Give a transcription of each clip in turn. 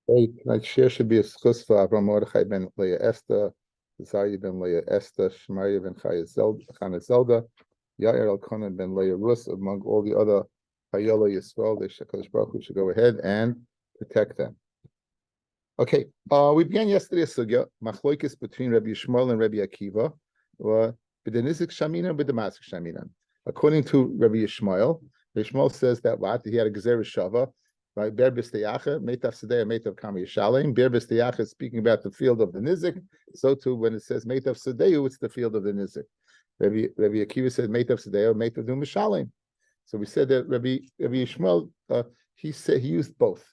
Hey, like share should be a schus for Avram Mordechai ben Leah Esther, Zari ben Leah Esther, Shemaria ben Chaya Chana Zelda, Yair Elkonan ben Leah Rus, among all the other Hayola Yisrael. The Shekadosh Baruch Hu should go ahead and protect them. Okay, we began yesterday a sugya machloikis between Rabbi Yishmael and Rabbi Akiva, or b'denizik shamina and b'demasik shamina. According to Rabbi Yishmael, Rabbi Yishmael says that what he had a gezer shava, right? Ber b'steyacha, meitav sedei, meitav kam yishalem. Ber b'steyacha is speaking about the field of the nizik. So too, when it says meitav sedeu, it's the field of the nizik. Rabbi Akiva said meitav sedeu, meitav du mishalem. So we said that Rabbi Yishmael, he used both.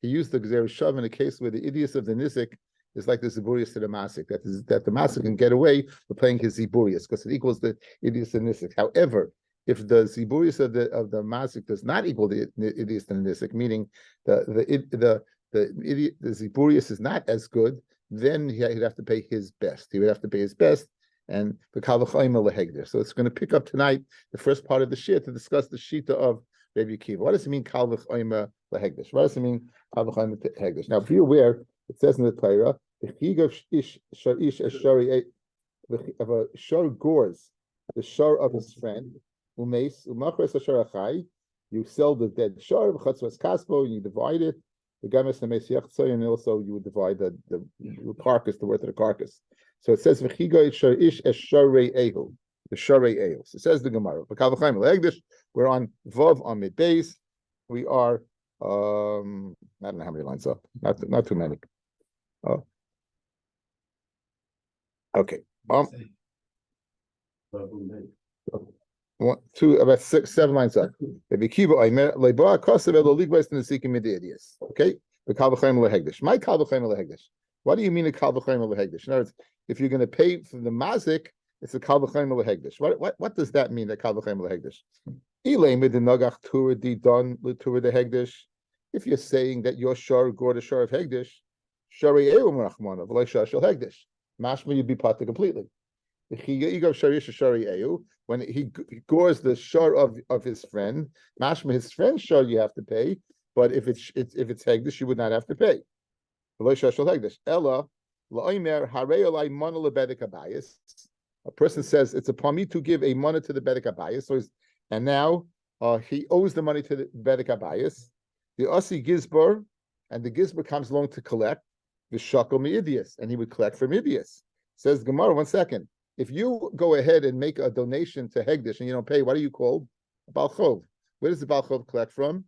He used the Gzer Shav in a case where the idios of the Nizik is like the Ziburius to the Masik, that the Masik can get away with playing his Ziburius because it equals the idios of the Nizik. However, if the Ziburius of the Masik does not equal the idios of the Nizik, meaning the Ziburius is not as good, then he'd have to pay his best. He would have to pay his best, and the Kalvachayim lehegder. So it's going to pick up tonight the first part of the shir to discuss the shita of Rabbi Akiva. What does it mean Kalvachayim lehegder? What does it mean Kalvachayim lehegder? Now, be aware, it says in the Torah, if a shor gores the shor of his friend, you sell the dead shor, and you divide it. And also you would divide the carcass, the worth of the carcass. So it says v'chiga shor ish es shorei ehu, the shorei ehu. So it says the Gemara. We're on Vav on mid base. We are I don't know how many lines up. Not too many. Okay. 1, 2, about 6, 7 lines up. Okay. My what do you mean a kal v'chayim lehegdish? In other words, if you're going to pay for the mazik, it's a kal v'chayim lehegdish. What does that mean? That kal v'chayim lehegdish? If you're saying that your shor gored a shor of hegdish, shari eum rachmana v'lo shor shel hegdish, mashma you'd be pata completely. When he gores the shor of his friend, mashma his friend's shor you have to pay, but if it's hegdish, you would not have to pay. A person says it's upon me to give a money to the bedek abayis, and now he owes the money to the bedek abayis. The Asi Gizbar, and the Gizbar comes along to collect the shakel mi'idias, and he would collect from Idias. Says Gemara, 1 second. If you go ahead and make a donation to Hegdish and you don't pay, what are you called? A Balchov. Where does the Balchov collect from?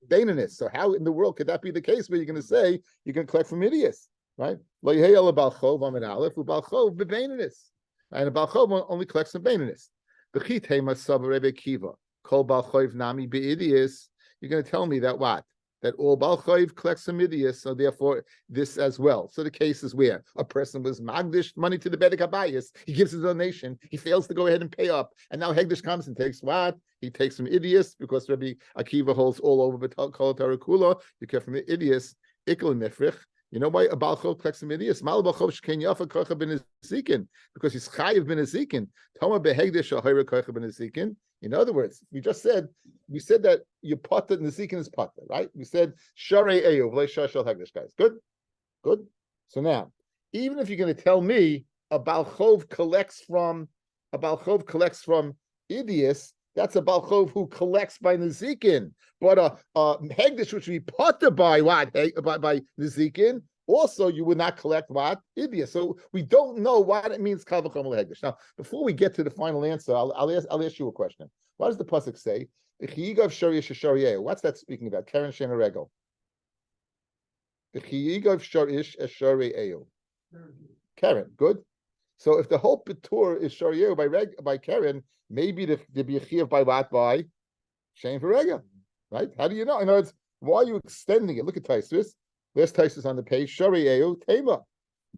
Bainanis. So how in the world could that be the case where you're going to say you can collect from Idias, right? Lo yehei balchov amid aleph ubalchov bebainanis, and a balchov only collects from Bainanis. B'chit hema savar Rebbe Akiva kol balchov nami beidias. You're going to tell me that what? That all balchov collects from Idias, so therefore this as well. So the case is where a person was magdish money to the bedek habayis, he gives a donation, he fails to go ahead and pay up, and now Hegdish comes and takes what? He takes from Idias, because Rabbi Akiva holds all over Kol Torah Kula, you get from Idias, Ikl Mefrich. You know why a balchov collects from Idias? Mal balchov shken yafa kocha ben ezikin, because he's chayiv ben ezikin. Toma behegdish ahira kocha ben ezikin. In other words, we said that your potter nezikin is potter, right? We said sharei eyu v'lei shashal hegdish, guys. Good. So now, even if you're going to tell me a balchov collects from Idias, that's a balchov who collects by nezikin. But a hegdish which would be potter by what? By nezikin, also you would not collect what? Idias. So we don't know what it means kal v'chomer lehegdish. Now, before we get to the final answer, I'll ask you a question. What does the pasuk say? What's that speaking about? Karen Shena Regel. Karen, good. So if the whole Petur is Shariyehu by Karen, maybe the be a chiyuv by what? By Shein Regel, right? How do you know? In other words, why are you extending it? Look at Taisus. There's Taisus on the page. Shariyehu Tema.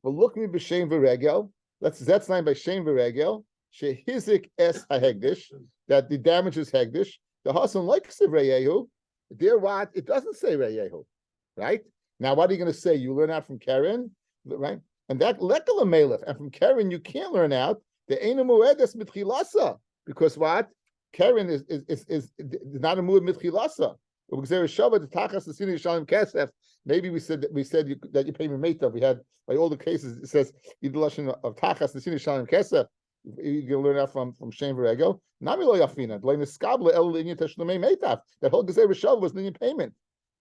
But look me b'Shein Regel. That's line by Shein Regel. Shehizik es hahegdish, that the damage is hegdish. The Hasan likes the Reyehu. There what? It doesn't say Reyehu, right? Now what are you going to say? You learn out from Karen, right? And that lekala melech, and from Karen you can't learn out the ena muedes mitchilasa, because what? Karen is not a mued mitchilasa. Maybe we said that you pay me meitav. We had by all the cases it says either lashon of tachas the sinu shalom kesef. You can learn that from Shem Verego. Nami lo yafina. Lo niskabla el linyan teshlemei meitav. That whole gezer v'shav was linyan payment.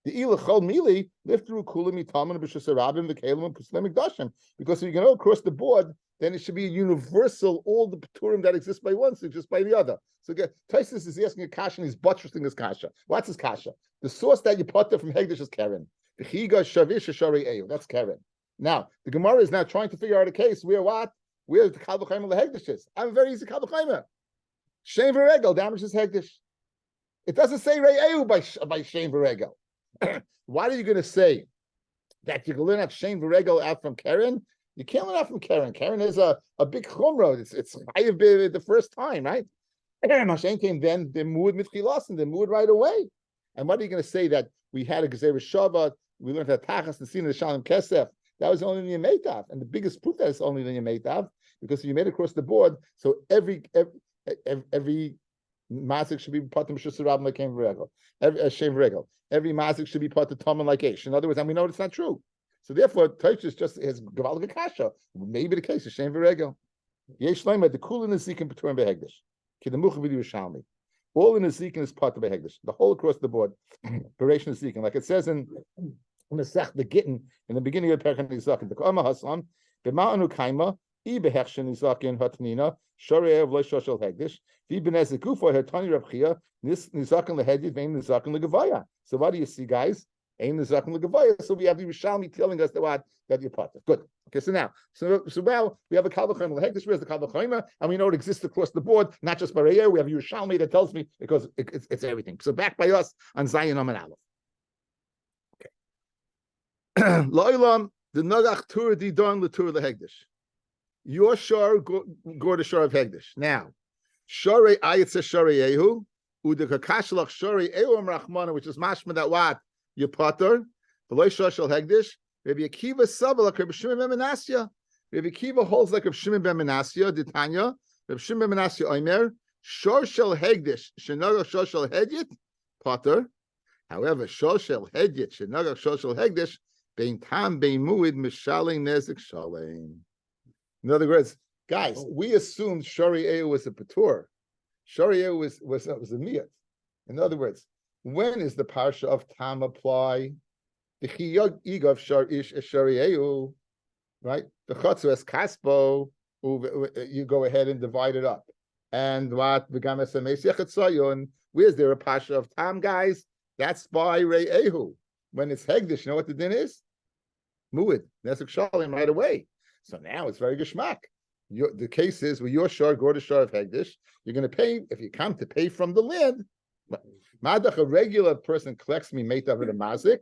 The ila chol mili lift through kulim itaman b'shasarabim the kalim and kuslemik dashim. Because if you go across the board, then it should be a universal. All the paturim that exist by one exist by the other. So Taisus is asking a kasha and he's buttressing his kasha. What's his kasha? The source that you put there from Hegdish is Keren. The chiga shavish shari eyu. That's Keren. Now the Gemara is now trying to figure out a case where what? Where the kal v'chayim the Hegdish is. I'm very easy kal v'chayim. Shem v'regel damages Hegdish. It doesn't say rei eyu by Shem v'regel. Why are you going to say that you can learn out Shem v'regel out from Keren? You can't learn out from Keren. Keren is a big chumrah. It's chayiv the first time, right? Hashem came then the mood mitchilas and the mood right away. And what are you going to say that we had a gezer shava? We learned that tachas the sin of the shalom kesef. That was only in the meitav, and the biggest proof that it's only in the meitav because if you made it across the board, so every mazik should be part of mishusarab like Shem v'regel. Every Shem v'regel. Every mazik should be part of taman like Eish. In other words, and we know it's not true. So therefore, Taisus just has gavaldik kasha. Maybe the case is Shem v'regel. Yesh leima the kul in the zikin b'turim behegdish. Kidamuch v'di Yerushalmi. All in the zikin is part of behegdish. The whole across the board, duration of zikin, like it says in the Sech the Gittin in the beginning of the Perkan Nizakin. The Kama Hasan b'ma'anu kaima I behechshen nizakin hatnina shorei of loishoshel hegdish vi benezik gufa hatani rabchia nis nizakin lehedid vein nizakin legavaya. So what do you see, guys? Ain nizakin legavaya. So we have the Rishalmi telling us that you're part of. Good. Okay. So now we have a kal v'chayim lehegdish. Where's the kal v'chayim? And we know it exists across the board, not just by Raya. We have Yerushalmi that tells me because it's everything. So back by us on Zion Amen Aleph. Lo'ilam the nagach tur di don l'tur lehegdish. Your shor go to shor of hegdish. Now, shorei ayitze shorei ehu udekakashlach shorei ehu rachmana, which is mashma that what you potter v'loy shor shel hegdish. Rabbi Akiva sabel like Rabbi Shimon ben Menasya. Rabbi Akiva holds like Rabbi Shimon ben Menasya. Ditanya Rabbi Shimon ben Menasya omer shor shel hegdish shenagach shor shel hedyet potter. However, shor shel hedyet shenagach shor shel hegdish. In other words, guys, we assumed Shari Ehu was a Patur. Shari Ehu was a Miyat. In other words, when is the parsha of Tam apply? The Chiyog Igav Shar Ish Shari Ehu, right? The Chotzu es Kaspo, you go ahead and divide it up. And what Begamas Sayon, where's there a parsha of Tam, guys? That's by Rei Ehu. When it's Hegdish, you know what the din is? Mu'id, Nesek Shalim right away. So now it's very geschmack. The case is, with your shor, go to shor of Hegdish, you're going to pay, if you come to pay from the land, Madach, a regular person collects me meitav with a mazik,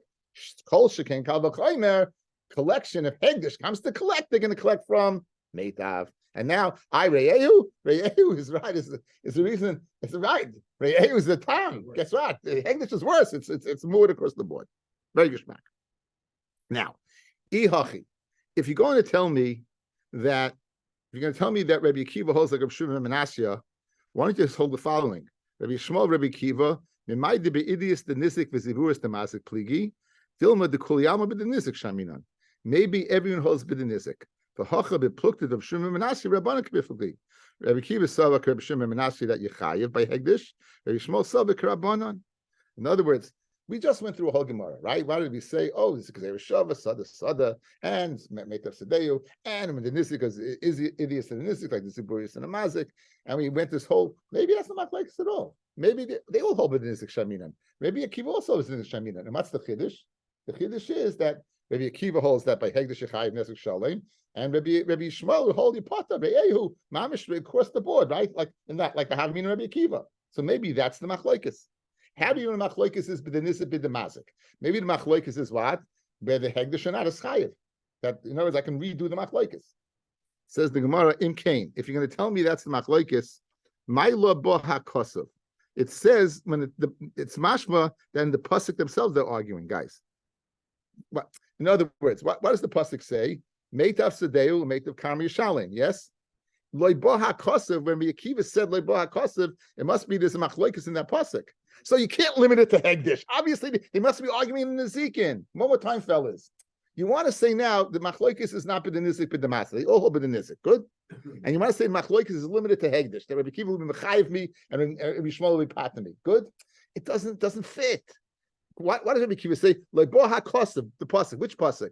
Kol Sheken Kal V'chaymer, collection of Hegdish comes to collect, they're going to collect from meitav. And now, Re'ehu is right, is the reason, it's right. Re'ehu is the time. Guess what? The Hegdish is worse. It's more across the board. Very geschmack. Now, Ihachi, if you're going to tell me that Rabbi Akiva holds like Rabbi Shimon ben Menasya, why don't you just hold the following? Rabbi Shmuel, Rabbi Akiva, Mimai de be'idius de nizik v'zivuris de masik pligi, Dilma de kuliyama b'de nizik shaminan. Maybe everyone holds b'de nizik. V'hacha b'plukta de Rabbi Shimon ben Menasya, Rabbanak b'fugli. Rabbi Akiva saw like Rabbi Shimon ben Menasya that Yechayev by Hegdish. Rabbi Shmuel saw like Rabbanan. In other words, we just went through a whole Gemara, right? Why did we say, oh, this is because they were Shava, Sada, and Meitav Sadeu, and the Nisik is Idias and the Nisik, like the Ziburius and the Mazik, and we went this whole, maybe that's not like at all. Maybe they all hold with the Nisik Shaminan. Maybe Akiva also is the Nisik Shaminan. And what's the Chiddush? The Chiddush is that Rabbi Akiva holds that by Hegdish Yechayev Nesik Shalem, and Rabbi Shmuel will hold Yipata, Re'ehu, Mamish, across the board, right? Like in that, like the Havmin Rabbi Akiva. So maybe that's the Machlokes. How do you know the machlokes is b'denisa b'demazik? Maybe the machlokes is what? Where the hegdish are not a chayiv. That, in other words, I can redo the machlokes. Says the Gemara in Cain. If you're going to tell me that's the machlokes, ma'ila bo hakosav. It says when it's mashma, then the pasuk themselves they're arguing, guys. But in other words, what does the pasuk say? Meitav sedeu, meitav karmi yishalim. Yes. Loy bo hakosav. When Akiva said loy bo hakosav, it must be there's a machlokes in that pasuk. So you can't limit it to Hegdish. Obviously, they must be arguing in the Zikin. One more time, fellas. You want to say now the Machloikis is not B'denizik, B'demasa. They all hold B'denizik. Good? And you want to say Machloikis is limited to Hegdish. That Rabbi Kiva will be Mechayiv me and Rabbi Shmuel will be Pat me. Good? It doesn't fit. What does Rabbi Kiva say? Like Boha Kosev, the pasuk. Which pasuk?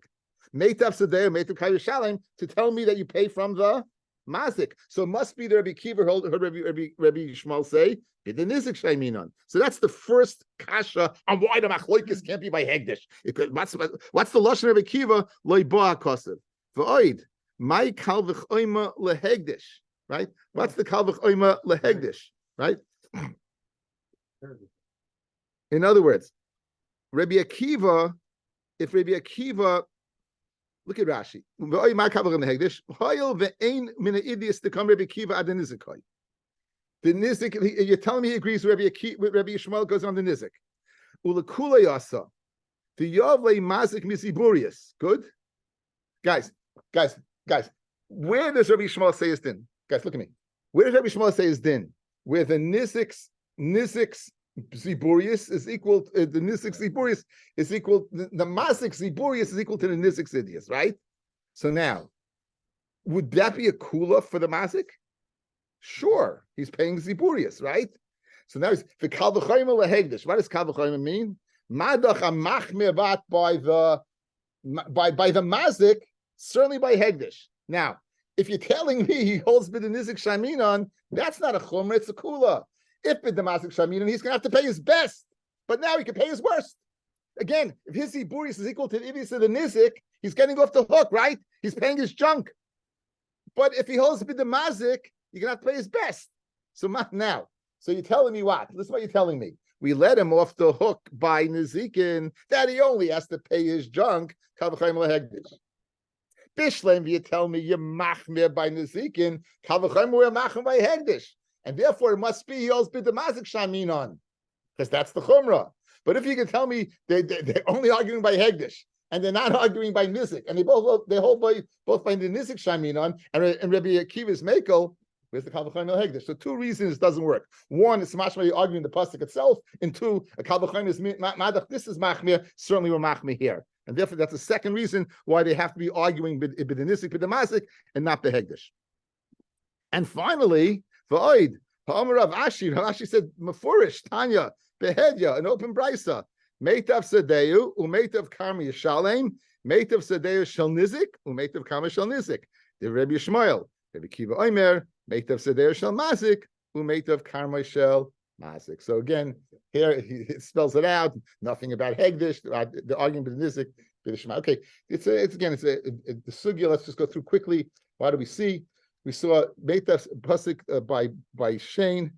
Meitav Sadeh, Meitav Kayu Shalem, to tell me that you pay from the Mazik. So it must be the Rabbi Kiva heard Rabbi Shmuel say, the Nizik Shaiminon. So that's the first kasha on why the Machloikis can't be by Hegdish. What's the Lashon Rabbi Kiva? Loi Boha Kosev. V'oid, my Kalvich Oima lehegdish. Right? What's the Kalvich Oima lehegdish? Right? In other words, Rabbi Akiva, if Rabbi Akiva, look at Rashi. The Nizik, you're telling me he agrees with Rabbi Yishmael goes on the Nizik. Ulakula yasa. The Yavle Mazik Misiburius. Good? Guys. Where does Rabbi Yishmael say his din? Guys, look at me. Where does Rabbi Yishmael say his din? Where the Nizik's Ziburius is equal, the Nizik Ziburius is equal, the Masik Ziburius is equal to the Nizik Zidius, right? So now, would that be a kula for the Masik? Sure, he's paying Ziburius, right? So now he's the Kal V'chayim lehegdish. What does Kal V'chayim mean? Madach amachmevat by the Mazik, certainly by Hegdish. Now, if you're telling me he holds bid the Nizik Shaminon, that's not a chumra, it's a kula. If bid the Mazik Shaminon, he's going to have to pay his best, but now he can pay his worst. Again, if his Ziburius is equal to the Ibis of the Nizik, he's getting off the hook, right? He's paying his junk. But if he holds bid the Mazik, you're going to have to pay his best. So now, so you're telling me what? Listen to what you're telling me. We let him off the hook by Nizikin, that he only has to pay his junk. Bishlem, you tell me you're machmir by Nizikin, we're machmir by Hegdish. And therefore, it must be he owes bid the mazik shamin on, because that's the chumrah. But if you can tell me they're only arguing by Hegdish, and they're not arguing by Nizik, and they hold both by the Nizik shamin on, and Rabbi Akiva's makel, where's the Kal V'chayim Hegdish? So two reasons it doesn't work. One, it's mashma arguing the pasuk itself, and two, a Kal V'chayim is madach. This is machmir. Certainly, we're machmir here, and therefore that's the second reason why they have to be arguing b'denisik b'demasik and not b'hegdish. And finally, v'oid ha'amar Rav Ashi said mefurish Tanya behedya an open brisa meitav sadeu umeitav karmi yishalem meitav sadeu shel nizik umeitav karmi shel nizik. The Rabbi Yishmael, Rabbi Kiva Omer. Meitav Seder Shel Mazik, Umeitav Karmai Shel Mazik. So again, here it spells it out. Nothing about Hegdish. The argument with Nizik, B'Shema. Okay, it's the sugya. Let's just go through quickly. What do we see? We saw Meitav pasuk by Shane.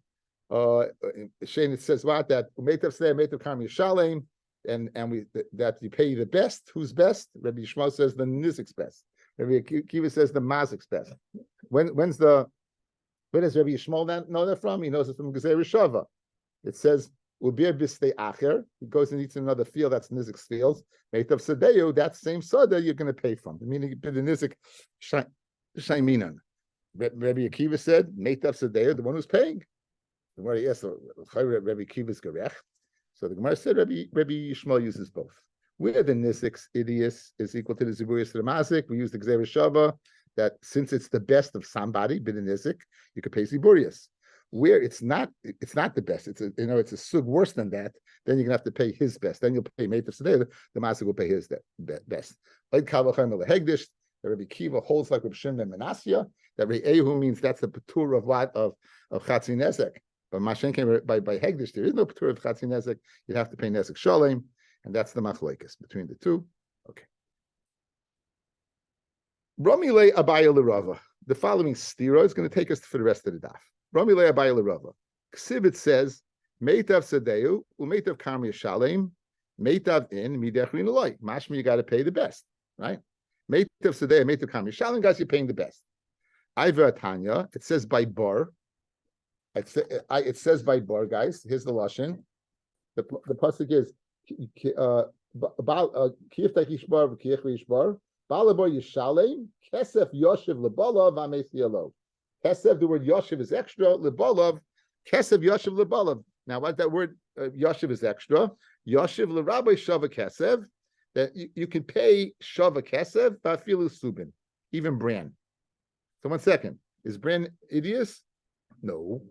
Shane, it says what that Umeitav Seder Meitav Karmai Shalem, and that you pay the best. Who's best? Rabbi Yishmael says the Nizik's best. Rabbi Kiva says the Mazik's best. Where does Rabbi Yishmael know that from? He knows it from Gezer Shava. It says, Ubir bistei acher. He goes and eats in another field, that's Nizik's fields. Meitav Sadeu, that same Sada you're going to pay from. Meaning the Nizik Shaiminan. Rabbi Akiva said, Meitav Sadeu, the one who's paying. The Gemara asked, Rabbi Akiva's gerech. So the Gemara said, Rabbi Yishmael uses both. Where the Nizik's idios is equal to the Ziburius to the Mazik, we use the Gezer Shava. That since it's the best of somebody, b'denizik, you could pay ziburius. Where it's not the best. It's a sug worse than that. Then you're gonna have to pay his best. Then you'll pay meitav sedeh. The master will pay his best. Like Kal V'chayim lehegdish, the Rabbi Kiva holds like Rabbi Shimon and Menasya. That Re'ehu means that's the patur of what of chatzin nezek. But Mashen came by hegdish. There is no patur of chatzin nezek. You'd have to pay nezek shalem, and that's the machlokes between the two. Okay. Ramile Abaya L'Rava. The following stira is going to take us for the rest of the daf. Ramile Abaya L'Rava. Ksivit says, Meitav Sadeu, Umeitav Karmi Shalem, Meitav in Midechrin Eloi. Mashma, you got to pay the best, right? Meitav Sadeu, Meitav Karmi Shalem, guys, you're paying the best. Iver Tanya, it says by bar. It says by bar, guys. Here's the lashon. The pasuk is Kiyef Takishbar, Kiyech Yishbar. Balabo Yishalem, Kesef Yoshev Lebalav Amesialo. Kesef, the word Yoshev is extra, Lebalav, Kesef Yoshev Lebalav. Now, what that word Yashiv is extra. Yashiv l'Rabbi shava kesev, that you can pay shava kesev ba'afilu subin, even bran. So 1 second, is bran idios? No.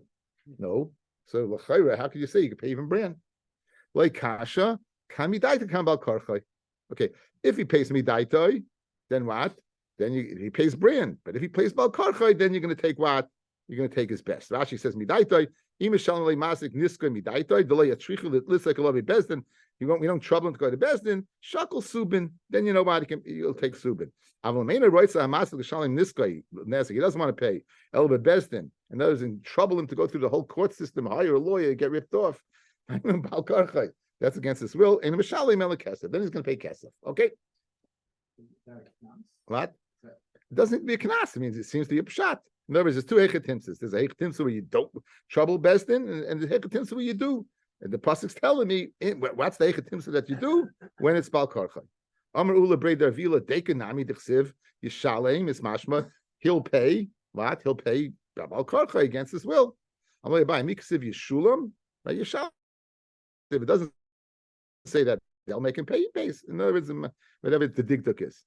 So l'chayra, how could you say you can pay even bran? Like kasha, kamidaita kambal karchay. Okay, if he pays midaita, then what? Then he pays bran. But if he pays bal karchay, then you're going to take what? You're going to take his best. Rashi says midaita. We don't trouble him to go to Bezdin. Shakal Subin, then you know what, he'll take Subin. He doesn't want to pay Elba Bezdin, and others in trouble him to go through the whole court system, hire a lawyer, get ripped off. That's against his will. And then he's going to pay Kesef. Okay? What? It doesn't be a knas. It means it seems to be a pshat. In other words, there's two hechetimsas. There's a hechetimsa where you don't trouble Besdin, and the hechetimsa where you do. And the pasuk's telling me, what's the hechetimsa that you do when it's bal karchay? Amar ula breder vila dekanami dechsiv yishalem is mashma. He'll pay what? He'll pay bal karchay against his will. Amar yabay miksiv yishulam right yishalem. If it doesn't say that, they'll make him pay. He pays. In other words, whatever the digduk is.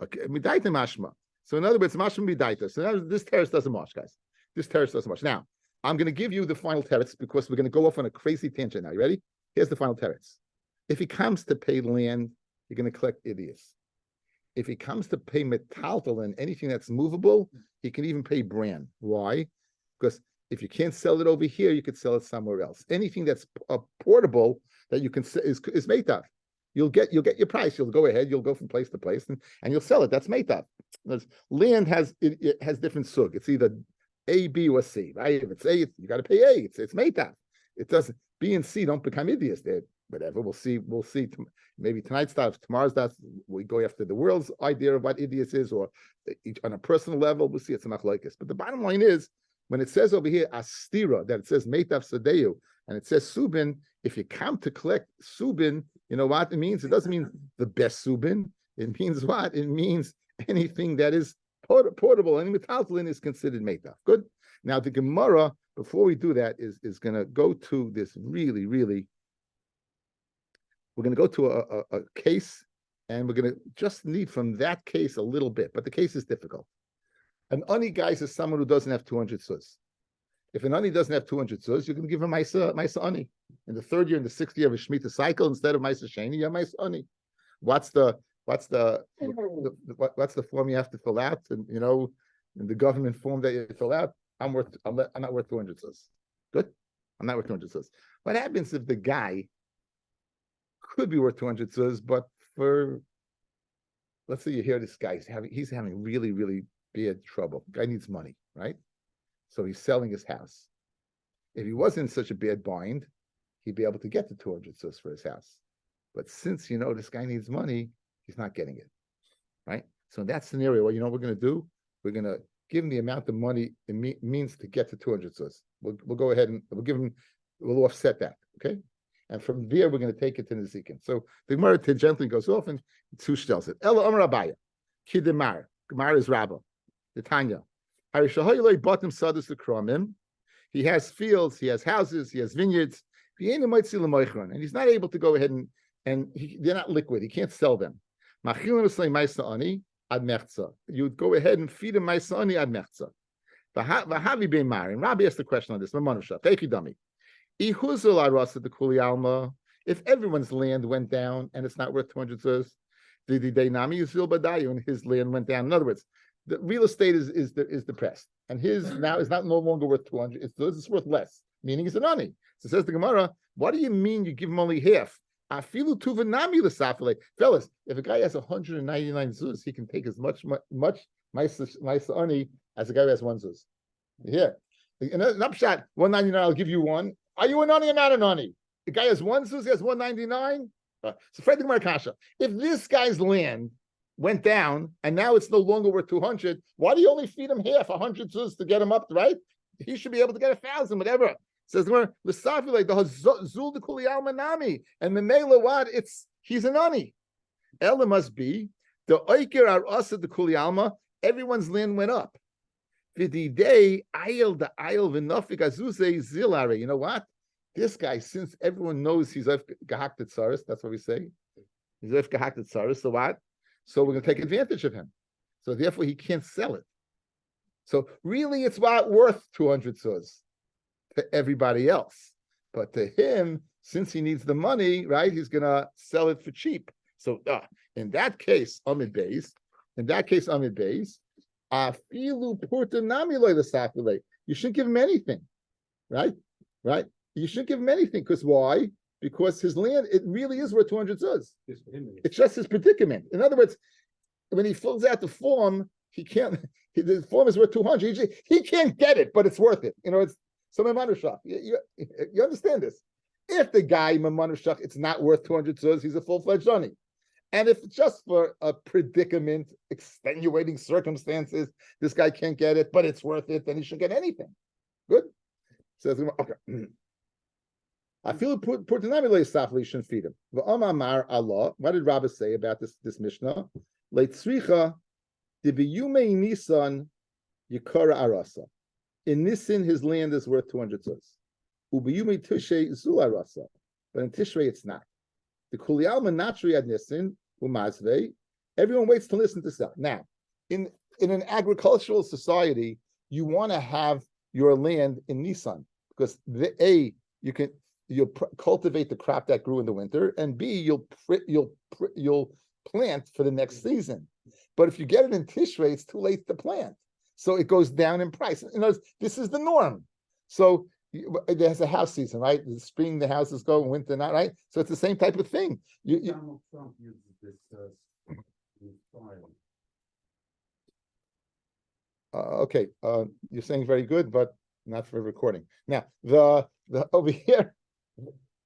Okay, midaita mashma. So in other words, mashma midaita. So now this teretz doesn't wash, guys. This teretz doesn't wash. Now, I'm going to give you the final teretz because we're going to go off on a crazy tangent now. You ready? Here's the final teretz. If he comes to pay land, you're going to collect idios. If he comes to pay metaltal and anything that's movable, he can even pay bran. Why? Because if you can't sell it over here, you could sell it somewhere else. Anything that's portable that you can is meitav. You'll get your price. You'll go ahead. You'll go from place to place, and you'll sell it. That's meitav. Land it has different sug. It's either A, B, or C. Right? If it's A, you got to pay A. It's meitav. It doesn't. B and C don't become idiots. They're whatever. We'll see. Maybe tonight's stuff, tomorrow's stuff. We go after the world's idea of what idiots is, or on a personal level, we'll see it's a machlokes. But the bottom line is, when it says over here astira, that it says meitav sadeu, and it says subin, if you come to collect subin, you know what it means? It doesn't mean the best subin. It means what? It means anything that is portable. Any metaltalin is considered meitav. Good. Now the Gemara, before we do that, is going to go to this really, we're going to go to a case, and we're going to just need from that case a little bit, but the case is difficult. An ani, guys, is someone who doesn't have 200 suz. If an ani doesn't have 200 suz, you can give him Maisa ani. In the third year, in the sixth year of a Shemitah cycle, instead of Maisa Sheni, you have Maisa ani. What's the form you have to fill out? And the government form that you fill out, I'm not worth 200 suz. Good? I'm not worth 200 suz. What happens if the guy could be worth 200 suz, but let's say you hear this guy, he's having really, really bad trouble. Guy needs money, right? So he's selling his house. If he wasn't in such a bad bind, he'd be able to get the 200 sus for his house. But since this guy needs money, he's not getting it, right? So in that scenario, what we're going to do? We're going to give him the amount of money it means to get to 200 sus. We'll go ahead and we'll offset that, okay? And from there, we're going to take it to the Zikin. So the Gemara gently goes off and two tells it. Ella Amar Abaya, Kidemar. Gemara is Rabbi. The Tanya. He has fields, he has houses, he has vineyards, and he's not able to go ahead and they're not liquid. He can't sell them. You would go ahead and feed him Maisa ani ad mechza. And Rabbi asked the question on this. If everyone's land went down and it's not worth 200 zuz, and his land went down. In other words, the real estate is depressed, and his now is no longer worth 200. It's worth less, meaning it's an ani. So says the Gemara, what do you mean you give him only half? Fellas, if a guy has 199 zuz, he can take as much Maisa ani as a guy who has one zuz. Here, in an upshot, 199, I'll give you one. Are you an ani or not an ani? The guy has one zuz, he has 199. So Fred the Gemara Kasha, if this guy's land went down and now it's no longer worth 200, why do you only feed him half 100 zuz to get him up, right? He should be able to get 1,000, whatever. Says the Gemara, the zul de kuli alma nami, and the mela what? He's an ani. Ella must be the oiker are asa de kuli alma. Everyone's land went up. The day ayel the ayel v'nafik azuze zilare. You know what? This guy, since everyone knows he's Oif Gehaktet Tsaris, that's what we say. He's Oif Gehaktet Tsaris, so what? So we're going to take advantage of him. So therefore he can't sell it. So really it's what worth 200 tzuz to everybody else. But to him, since he needs the money, right, he's going to sell it for cheap. So in that case, Amid Beis, you shouldn't give him anything, right? Right? You shouldn't give him anything. Because why? Because his land, it really is worth 200 zuz. It's just his predicament. In other words, when he fills out the form, he can't, the form is worth 200. He can't get it, but it's worth it. You know, it's some Mamanashach. You understand this? If the guy, Mamanashach, it's not worth 200 zuz, he's a full-fledged Zoni. And if just for a predicament, extenuating circumstances, this guy can't get it, but it's worth it, then he shouldn't get anything. Good? Says, okay. I feel Portanami Safli shouldn't feed him. V'amar Allah. What did Rabbi say about this Mishnah? Leitzricha dibiyume Nisan yikara arasa. In Nisan, his land is worth 200 zuz. Ubiyume Tishrei zu arasa. But in Tishrei, it's not. The Kuliyal Manatri ad Nisan umazve. Everyone waits to listen to sell. Now, in an agricultural society, you want to have your land in Nisan because you'll cultivate the crop that grew in the winter, and B, you'll plant for the next season. But if you get it in Tishrei, it's too late to plant, so it goes down in price. In other words, this is the norm. So there's a house season, right? In the spring the houses go, in winter not, right? So it's the same type of thing. Donald Trump uses this style. Okay, you're saying very good, but not for recording. Now the over here.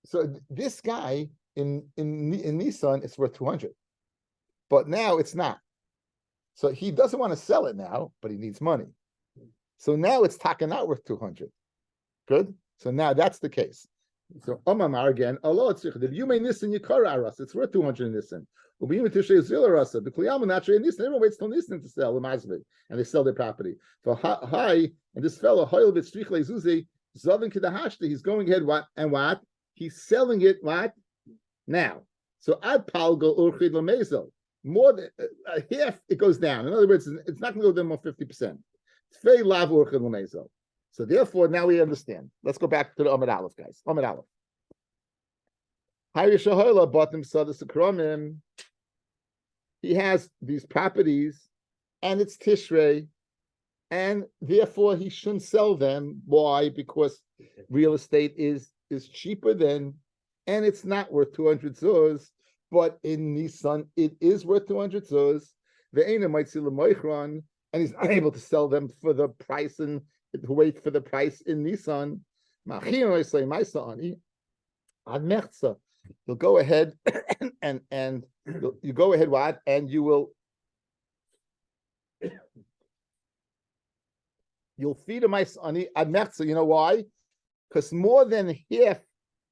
So this guy in Nissan, it's worth 200, but now it's not. So he doesn't want to sell it now, but he needs money. So now it's taken out worth 200. Good. So now that's the case. So Omamar again, Allah, it's worth 200 in Nissan. Everyone waits till Nissan to sell the and they sell their property. For hi, and this fellow he's going ahead what? He's selling it what? Now. So ad palgo urchid lamezel. More than half it goes down. In other words, it's not going to go down more 50%. Tvei lav urchid lamezel. So therefore, now we understand. Let's go back to the Amid Aleph, guys. Amid Aleph. He has these properties, and it's Tishrei, and therefore he shouldn't sell them. Why? Because real estate is cheaper than, and it's not worth 200 zuz, but in Nissan it is worth 200 zuz. The Eina might see the and he's unable to sell them for the price and wait for the price in Nissan. You'll go ahead and you go ahead what? And you'll feed a Maisani ad mechza. You know why? Because more than half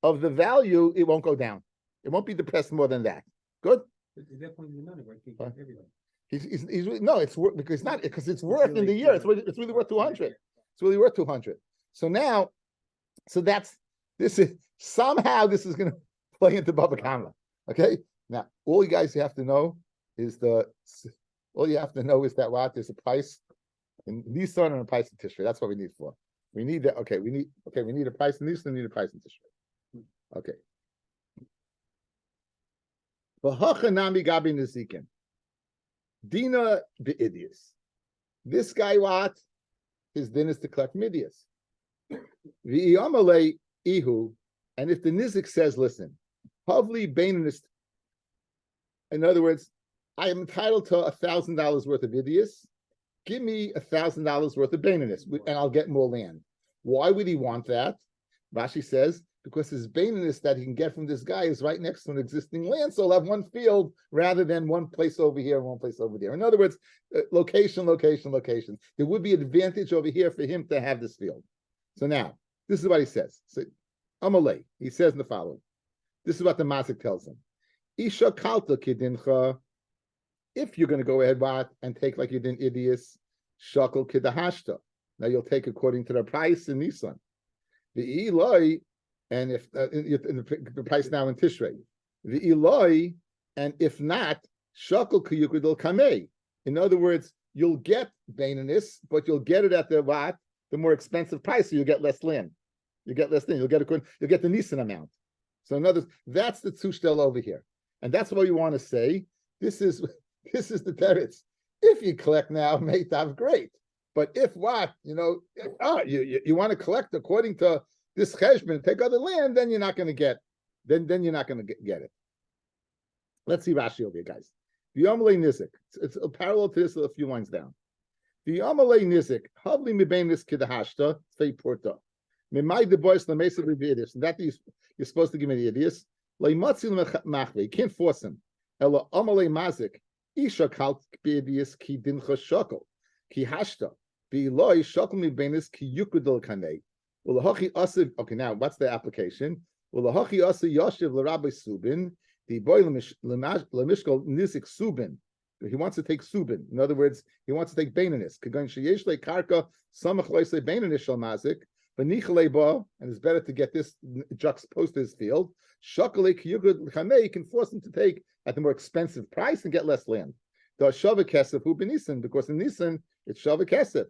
of the value, it won't go down. It won't be depressed more than that. Good? It's worth because it's worth in the year. It's really worth 200. It's really worth 200. So now, this is going to play into Baba Kama. Okay. Now, all you guys have to know is that what there's a price in Nissan and a price in Tishrei. That's what we need for. We need that. Okay, we need a price in Nissan, we need a price in Tishrei. Okay. V'hachanami gabi nezikin. Dina be'idius. This guy what? His din is to collect midias. V'iyamale ihu. And if the nizik says, listen, Havli Baininist, in other words, I am entitled to $1,000 worth of idias. Give me $1,000 worth of Baininist, and I'll get more land. Why would he want that? Rashi says, because his Baininist that he can get from this guy is right next to an existing land, so he'll have one field rather than one place over here and one place over there. In other words, location. There would be an advantage over here for him to have this field. So now, this is what he says. So, Amalei, he says in the following. This is what the Masik tells him. Isha kalta kidincha. If you're going to go ahead and take like you did Idias, shakal kidahashta. Now you'll take according to the price in Nissan. The Eloi, and if in the price now in Tishrei, the Eloi, and if not, Shakal Kiyukudil Kamei. In other words, you'll get Baininus, but you'll get it at the what? The more expensive price, so you'll get less land. You get less land. You'll get the Nisan amount. So in other words, that's the Tushtel over here. And that's what you want to say. This is the teretz. If you collect now, Meitav, great. But if what, you want to collect according to this cheshbon, take other land, then you're not going to get, then you're not going to get it. Let's see Rashi over here, guys. The Yamalei Nizik. It's a parallel to this a few lines down. The Yamalei Nizik. Havli mibenis kidahashta fei porta. Mimai de boys lemesa b'vidis. And that you're supposed to give me the ideas. Leimatzi machve. You can't force him. Ela Amalei mazik. Isha kalt b'vidis ki dincha shakal ki hashta. V'iloi shakal mibenis ki yukudol kanei. Ulahachi asiv. Okay, now what's the application? Ulahachi asiv yoshiv l'Rabbi Subin. The boy lemishkol nizik subin. He wants to take subin. In other words, he wants to take beinanis. Kagan sheyesh le karka samach loise beinanis shal mazik. V'nichalei ba, and it's better to get this juxtaposed to his field. Shakale kiyugud l'chamei, he can force him to take at the more expensive price and get less land. The shava kesef hu benisan, because in Nisan it's shava kesef.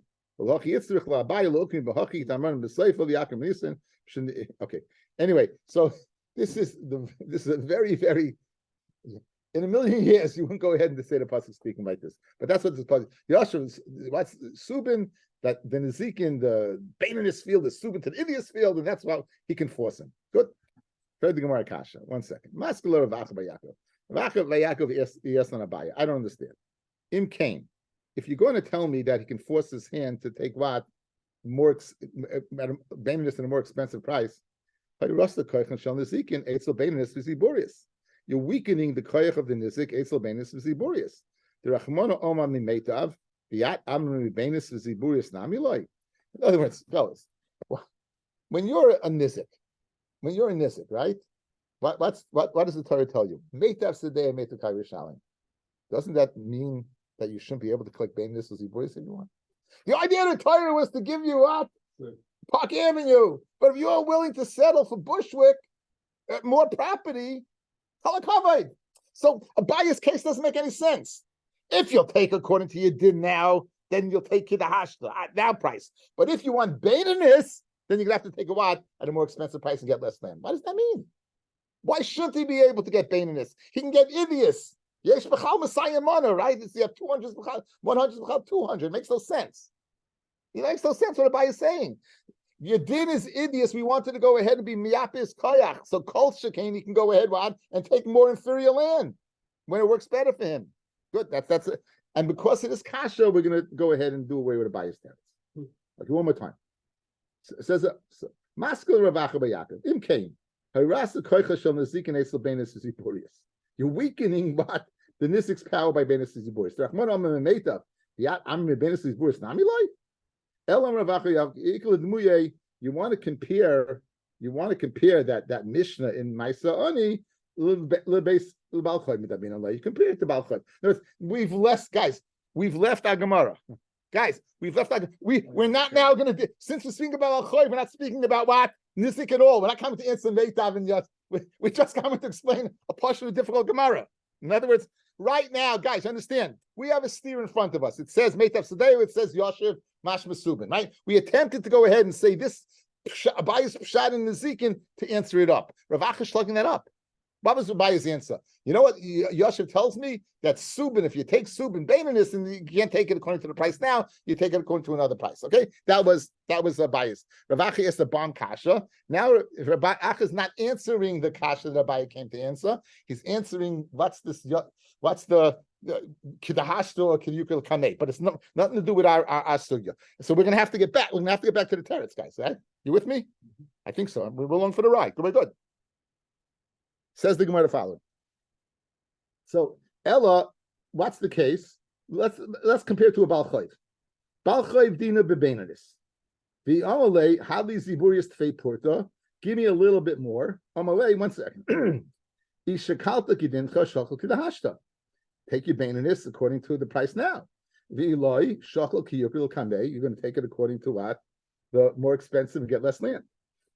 Okay. Anyway, so this is a very, very, in a million years you wouldn't go ahead and say the pasuk speaking like this, but that's what this pasuk. Yashav, what's Subin, that the Nezikin, the Baininus field, the Subin to the Idias field, and that's why he can force him. Good. Heard the Gemara Kasha. 1 second. Mascular of Achav Yaakov. Achav Yaakov Yasnan Abaya. I don't understand. Im Cain. If you're going to tell me that he can force his hand to take what more Baininus at a more expensive price, you're weakening the koyach of the nizik etzel beinus v'ziburius. The rachmana oma mimeitav v'yat amru beinus v'ziburius namiloi. In other words, fellas, when you're a nizik, right? What does the Torah tell you? Meitav sedei meitav kayrishalim. Doesn't that mean that you shouldn't be able to collect beinus v'ziburius if you want? The idea of the Torah was to give you what? Park Avenue. But if you're willing to settle for Bushwick, more property, halakavod. So a bias case doesn't make any sense. If you'll take according to your din now, then you'll take kidahashta now price. But if you want Baininus, then you're gonna have to take a what at a more expensive price and get less land. What does that mean? Why shouldn't he be able to get Baininus? He can get Idius. Yesh b'chal Messiah mana, right? It's you have 200 b'chal, 100 b'chal, 200. It makes no sense. It makes no sense what the Rabbi is saying. Your din is idios. We wanted to go ahead and be miyapis koyach. So kol shekain, he can go ahead and take more inferior land when it works better for him. Good. That's it. And because of this kasha, we're going to go ahead and do away with the bias tariffs. Okay, one more time. It says maskul ravacha b'Yaakov im kain harasa koycha shel nizik and esel beinus ziburius. You're weakening what the nizik's power by beinus ziburius. Rachman amem meitav yat amem beinus ziburius namiloi. You want to compare that Mishnah in Maisa Ani. You compare it to Balchot. We've left our Gemara. Guys, we're not now going to, since we're speaking about Al-Choy, we're not speaking about what? Nisik at all. We're not coming to answer Meitav and just, we're just coming to explain a portion of difficult Gemara. In other words, right now, guys, understand, we have a steer in front of us. It says Meitav Sadeu, it says Yoshev Mashma Subin, right? We attempted to go ahead and say this Abaya's Pshat in Nezikin to answer it up. Rav Acha is slugging that up. What was Abaya's answer? You know what Yoshev tells me? That Subin, if you take Subin Baininus and you can't take it according to the price now, you take it according to another price. Okay? That was Abaya's. Rav Acha is the bomb kasha. Now Rav Acha is not answering the kasha that Abaya came to answer. He's answering what's the Kidahashto or Kidukil Kaneh, but it's nothing to do with our sugya. So we're gonna have to get back. We're gonna have to get back to the teretz, guys. Right? You with me? I think so. We're along for the ride. Good. Says the Gemara following. So Ella, what's the case? Let's compare to a Balchayv. Balchayv dina bebeinanis. The Amalei hadli ziburius tfei porta. Give me a little bit more. Amalei, 1 second. Ishakalta kidincha shakal kidahashta. Take your Baininus according to the price now. V'iloi shakal kiyukil kamei. You're going to take it according to what? The more expensive and get less land.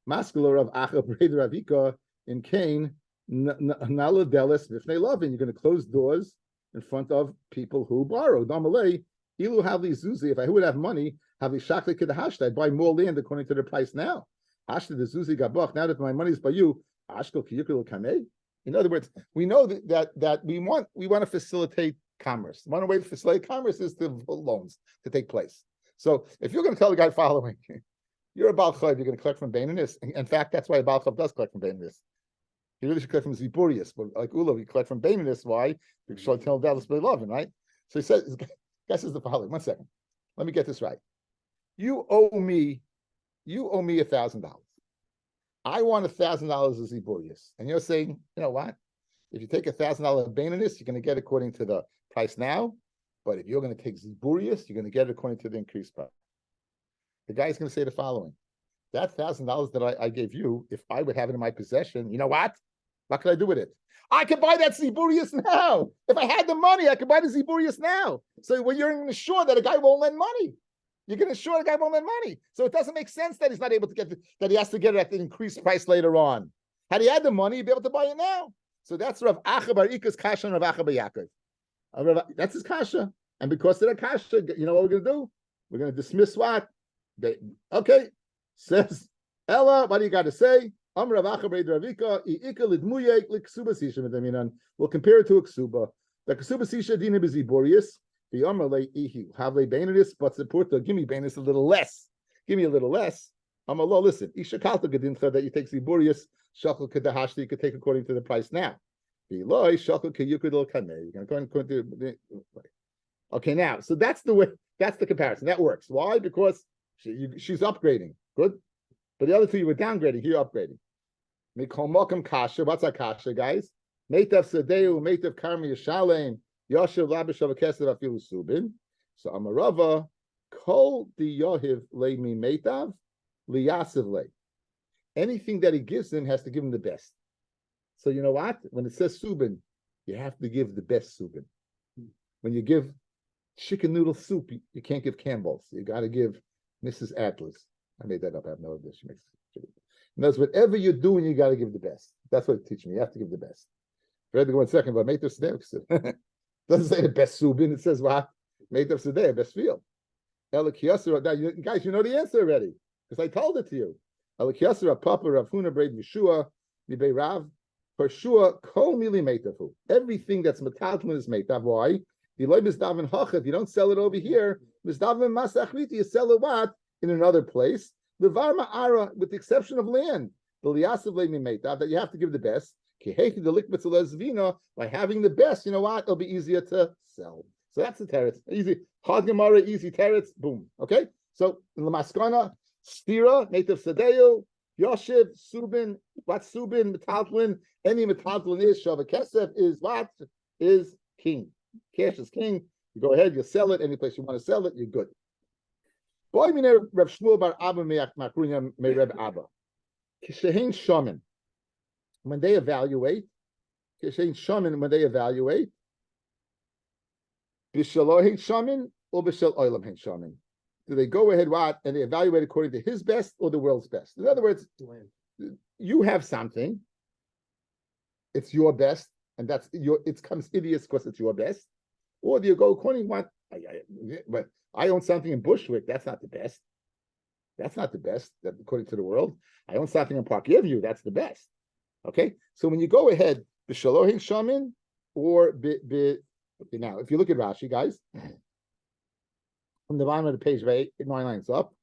Mascular of Acha Breder Avika in Cain, Naladelis Vifnei Lovin. You're going to close doors in front of people who borrow. Damalei, Ilu Havli Zuzi, if I would have money, Havli Shakli Kidahashta, I'd buy more land according to the price now. Hashta the Zuzi Gabach, now that my money is by you, Ashkel Kiyukul Kameh. In other words, we know that we want to facilitate commerce. One way to facilitate commerce is to loans to take place. So if you're going to tell the guy following, you're a Baal Chayv, you're going to collect from Baininus. In fact, that's why a Baal Chayv does collect from Baininus. He really should collect from Ziburius, but like Ula, we collect from Baininus. Why? Because shall tell Dallas by loving, right? So he says, guess is the following. 1 second. Let me get this right. You owe me $1,000. I want $1,000 as Ziburius. And you're saying, you know what? If you take $1,000 Baininus, you're going to get according to the price now. But if you're going to take Ziburius, you're going to get it according to the increased price. The guy's going to say the following: that $1,000 that I gave you, if I would have it in my possession, you know what? What could I do with it? I could buy that Ziburius now. If I had the money, I could buy the Ziburius now. So when you're going to assure that a guy won't lend money, you're going to assure the guy won't lend money. So it doesn't make sense that he's not able to get that he has to get it at the increased price later on. Had he had the money, he'd be able to buy it now. So that's Rav Acha bar Ika's kasha and Rav Acha bar Yaakov. That's his kasha. And because of that kasha, you know what we're going to do? We're going to dismiss what? Okay, says Ella. What do you got to say? We'll compare it to a ksuba. The ksuba sisha dina beziborius. The amarle ihi havle bainis, but support the give me bainis a little less. Give me a little less. Amallah, listen. Isha kalta gedincha that you take ziborius shakal kedahashti you could take according to the price now. Beloy shakal keyukudel kameh. You're going to go into. Okay, now so that's the way. That's the comparison. That works. Why? Because she's upgrading. Good. But the other two you were downgrading. Here you're upgrading. Mikol Mokum Kasha. What's that Kasha, guys? Meitav Sadeu, Meitav Karmi Yishalem, Yoshev Labishav Kesev Afilu Subin. So Amarava, Kol Di Yohiv Le Mi Meitav, Liyasev Le. Anything that he gives him has to give him the best. So you know what? When it says Subin, you have to give the best Subin. When you give chicken noodle soup, you can't give Campbell's. You got to give Mrs. Atlas. I made that up. I have no idea. She makes chicken. And that's whatever you're doing, you got to give the best. That's what it teaches me. You have to give the best. Read the 1 second, but Meitav Sedeh doesn't say the best subin. It says what? Meitav Sedeh, best field. Elikiyasra. Now, guys, you know the answer already because I told it to you. Elikiyasra Papa Rav Huna Braid Yeshua Nibei Rav Pershua Kol Mili Meitavu. Everything that's metalman is Meitav. Why? If you don't sell it over here, you sell it what? In another place. With the exception of land. That you have to give the best. By having the best, you know what? It'll be easier to sell. So that's the teretz. Easy. Hard Gemara, easy teretz. Boom. Okay? So in the Maskana, Stira, Native Sadeo, Yoshev, Subin, what Subin, Metaltlin, any Metaltlin is, Shava Kesef is what? Is king. Cash is king. You go ahead, you sell it. Any place you want to sell it, you're good. Boy, I mean, Reb Shmuel bar Abba Makrunya me Reb Abba. Kishein Shaman. When they evaluate, Kishein Shaman, when they evaluate, Bishalohin Shaman or Bishal Oilam Hein Shaman. Do they go ahead what and they evaluate according to his best or the world's best? In other words, you have something, it's your best, and that's your it comes hideous because it's your best. Or do you go according to what but I own something in Bushwick, that's not the best. That's not the best, according to the world. I own something in Park Avenue, that's the best. Okay? So when you go ahead, B'shalohin Shamin or now, if you look at Rashi, guys, from the bottom of the page, right, 9 lines up,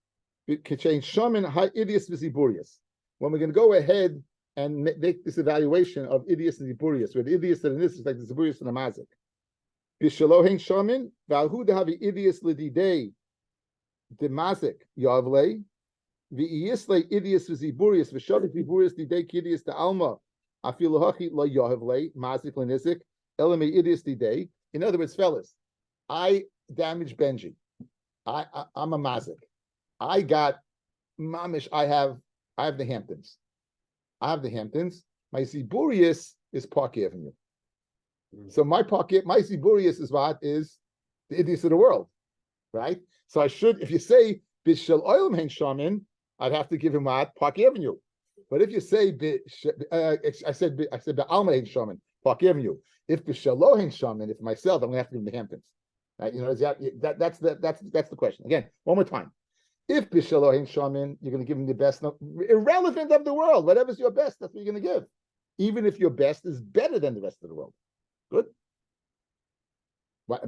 it can change Shamin high idios visiburius. When we're going to go ahead and make this evaluation of idios and ziburius, where the idios and this is like the ziburius and the mazik. B'shalohin Shamin, Valhu dehavi idios lididei the mazik yavle, v'iyisle idios v'ziburius, v'shavik ziburius didei kidios the alma, afilahachi la yavle, mazik l'nizik, elame idios didei. In other words, fellas, I damaged Benji. I'm a mazik. I got mamish. I have the Hamptons. I have the Hamptons. My Ziburius is Park Avenue. So my Ziburius is what is the idiots of the world, right? So I should, if you say Bishal Oilam Hein Shamin, I'd have to give him what Park Avenue. But if you say I said Alma ain't shaman, forgive you. If Bishalo ain't shaman, if myself, I'm gonna have to give him the Hamptons. Right? You know, that's the question. Again, one more time. If Bishalo ain't shaman, you're gonna give him the best, irrelevant of the world. Whatever's your best, that's what you're gonna give. Even if your best is better than the rest of the world. Good. But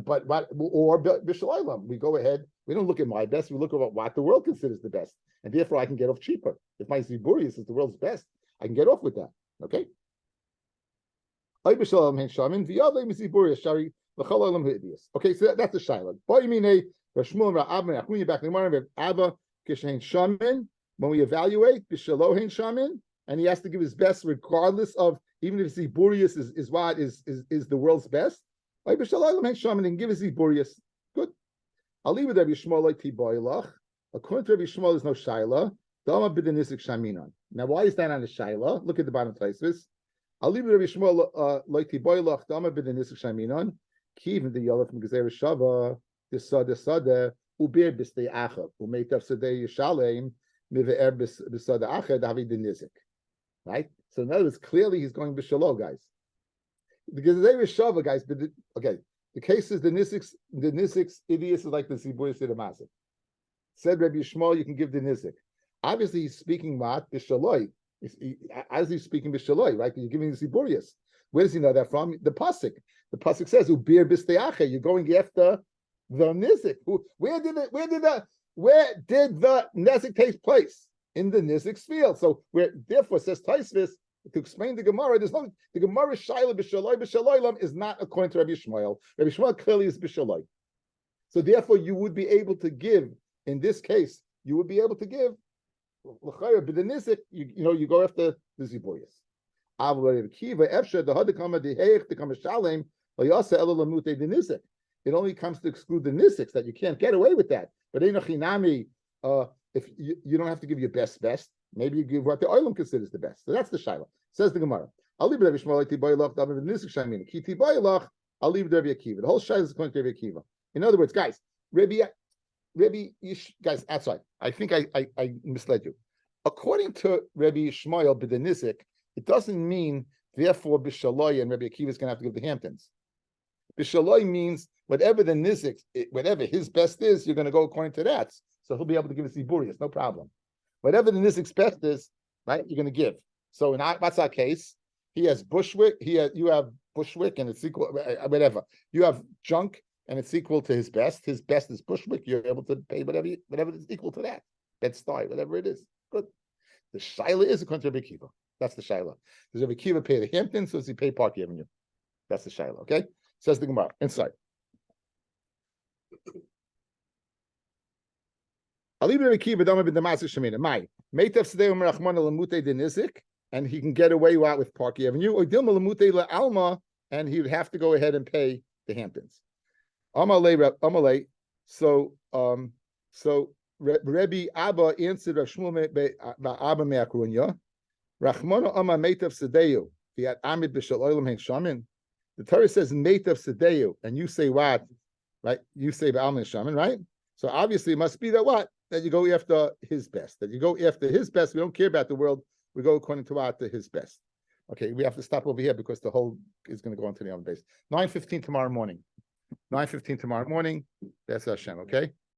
or Bishalo, we go ahead. We don't look at my best. We look at what the world considers the best, and therefore I can get off cheaper. If my Ziburius is the world's best, I can get off with that. Okay. Okay, so that's the shaila. When we evaluate Bishalohin shaman, and he has to give his best regardless of, even if Ziburius is the world's best. Shaman and give his Ziburius. Good. I'll leave with Rabbi Shmuel like Tiboilach. According to Rabbi Shmuel, there's no shaila. Dama b'denisik shaminon. Now, why is that on the shaila? Look at the bottom places. I'll leave with Rabbi Shmuel like Tiboilach. Dama b'denisik shaminon. Kiv the yolach from Gezer Shava. Desada uber b'stei achab umeitav sedei yishalem mive'er b'sada achad havi denizik. Right. So in other words, clearly he's going b'shalo, guys. The Gezer Shava, guys. Okay. The case is the Nisix idiot is like the Ziburis of the Masik. Said Rabbi Shmuel, you can give the Nizik. Obviously, he's speaking what? Bishaloi. As he's speaking Bishaloi, right? You're giving the Ziburius. Where does he know that from? The Pasuk. The Pasuk says, Ubir bisteache. You're going after the Nizik. Where did the Nizik take place? In the Nizik's field. So therefore says Taisvis, to explain the Gemara, the Gemara Shaila b'Shaloi is not according to Rabbi Shmuel. Rabbi Shmuel clearly is b'Shaloi. So therefore, you would be able to give, in this case, you would be able to give, but the Nizik, you go after the Ziburius. It only comes to exclude the Niziks, that you can't get away with that. But if you don't have to give your best, maybe you give what the Olam considers the best. So that's the Shaila. Says the Gemara. I'll leave it Rabbi Shmuel Tiboilach, David Nisik Shamin. Ki Tiboilach, I'll leave it Rabbi Akiva. The whole Shaila is according to Rabbi Akiva. In other words, guys, guys, outside. I think I misled you. According to Rabbi Shmuel B'Denisik, it doesn't mean therefore B'Shaloi and Rabbi Akiva is going to have to give the Hamptons. B'Shaloi means whatever the Nizik, whatever his best is, you're going to go according to that. So he'll be able to give us Ziburius, no problem. Whatever the Nizik's best is, right, you're going to give. So in what's our case? He has Bushwick. You have Bushwick, and it's equal. Whatever you have junk, and it's equal to his best. His best is Bushwick. You're able to pay whatever is equal to that. Bed-Stuy, whatever it is. Good. The shaila is according to Rabbi Akiva. That's the shaila. Does Rabbi Akiva pay the Hamptons, or does he pay Park Avenue? That's the shaila. Okay. Says the Gemara inside. And he can get away with Park Avenue, or Alma, and he would have to go ahead and pay the Hamptons. So Rabbi Abba answered Rav Shmuel Abba Me'akrunya. Rachmana Amma Meitav Sedeu. The Amid B'Shal Olam Hein Shamin. The Torah says Meitav Sedeu, and you say what? Right? You say Ba'alman Shamin, right? So obviously it must be that what? That you go after his best. That you go after his best. We don't care about the world. We go according to what? To his best. Okay, we have to stop over here because the whole is going to go on to the other base. 9:15 tomorrow morning. 9:15 tomorrow morning. That's Hashem, okay?